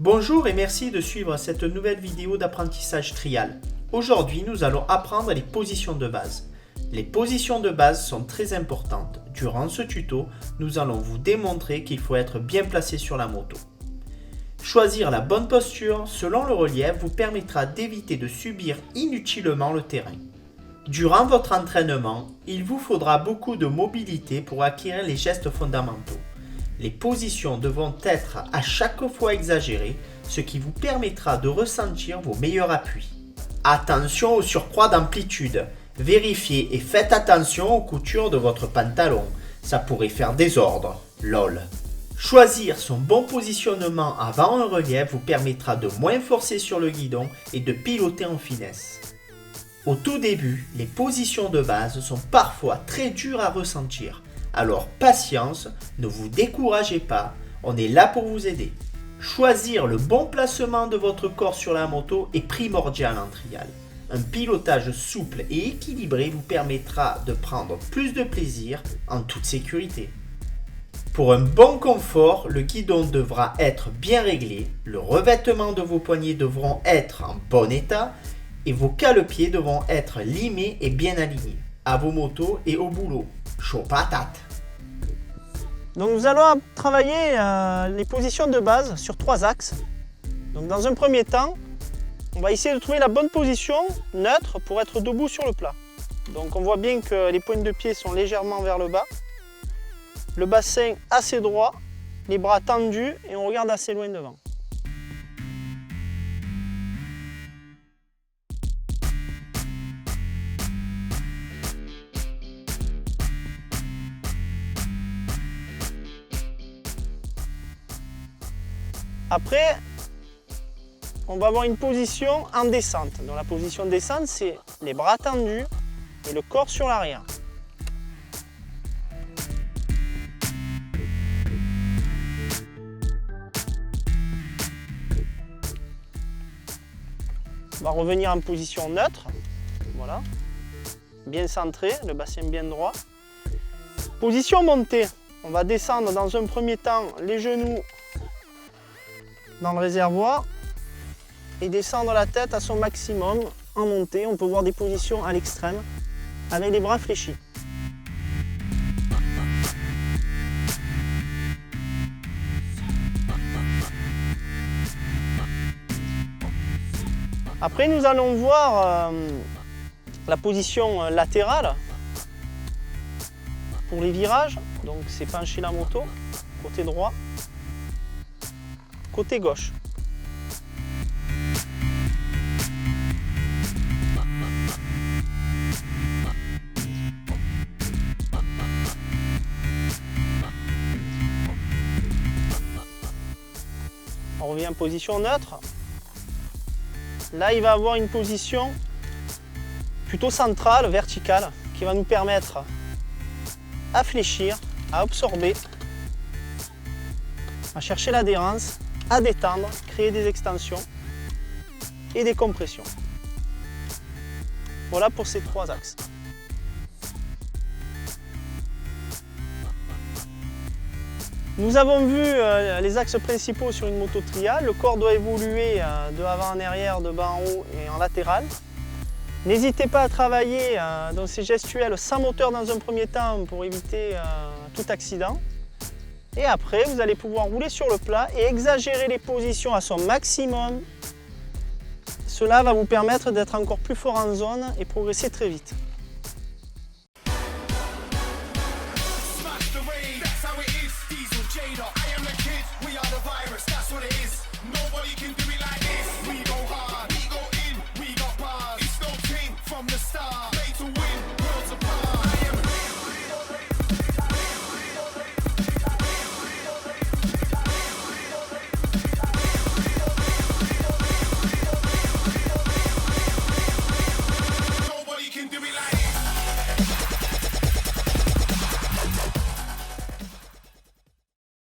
Bonjour et merci de suivre cette nouvelle vidéo d'apprentissage trial. Aujourd'hui, nous allons apprendre les positions de base. Les positions de base sont très importantes. Durant ce tuto, nous allons vous démontrer qu'il faut être bien placé sur la moto. Choisir la bonne posture selon le relief vous permettra d'éviter de subir inutilement le terrain. Durant votre entraînement, il vous faudra beaucoup de mobilité pour acquérir les gestes fondamentaux. Les positions devront être à chaque fois exagérées, ce qui vous permettra de ressentir vos meilleurs appuis. Attention au surcroît d'amplitude. Vérifiez et faites attention aux coutures de votre pantalon. Ça pourrait faire désordre. LOL. Choisir son bon positionnement avant un relief vous permettra de moins forcer sur le guidon et de piloter en finesse. Au tout début, les positions de base sont parfois très dures à ressentir. Alors patience, ne vous découragez pas, on est là pour vous aider. Choisir le bon placement de votre corps sur la moto est primordial en trial. Un pilotage souple et équilibré vous permettra de prendre plus de plaisir en toute sécurité. Pour un bon confort, le guidon devra être bien réglé, le revêtement de vos poignets devront être en bon état et vos cale-pieds devront être limés et bien alignés. À vos motos et au boulot. Chaud patate. Donc nous allons travailler les positions de base sur 3 axes. Donc dans un premier temps, on va essayer de trouver la bonne position neutre pour être debout sur le plat. Donc on voit bien que les pointes de pied sont légèrement vers le bas. Le bassin assez droit, les bras tendus et on regarde assez loin devant. Après, on va avoir une position en descente. Donc la position de descente, c'est les bras tendus et le corps sur l'arrière. On va revenir en position neutre. Voilà. Bien centré, le bassin bien droit. Position montée. On va descendre dans un premier temps les genoux dans le réservoir et descendre la tête à son maximum en montée. On peut voir des positions à l'extrême avec les bras fléchis. Après, nous allons voir la position latérale pour les virages. Donc c'est pencher la moto, côté droit, côté gauche. On revient en position neutre. Là, il va avoir une position plutôt centrale, verticale, qui va nous permettre à fléchir, à absorber, à chercher l'adhérence, à détendre, créer des extensions et des compressions. Voilà pour ces 3 axes. Nous avons vu les axes principaux sur une moto trial. Le corps doit évoluer de avant en arrière, de bas en haut et en latéral. N'hésitez pas à travailler dans ces gestuels sans moteur dans un premier temps pour éviter tout accident. Et après, vous allez pouvoir rouler sur le plat et exagérer les positions à son maximum. Cela va vous permettre d'être encore plus fort en zone et progresser très vite.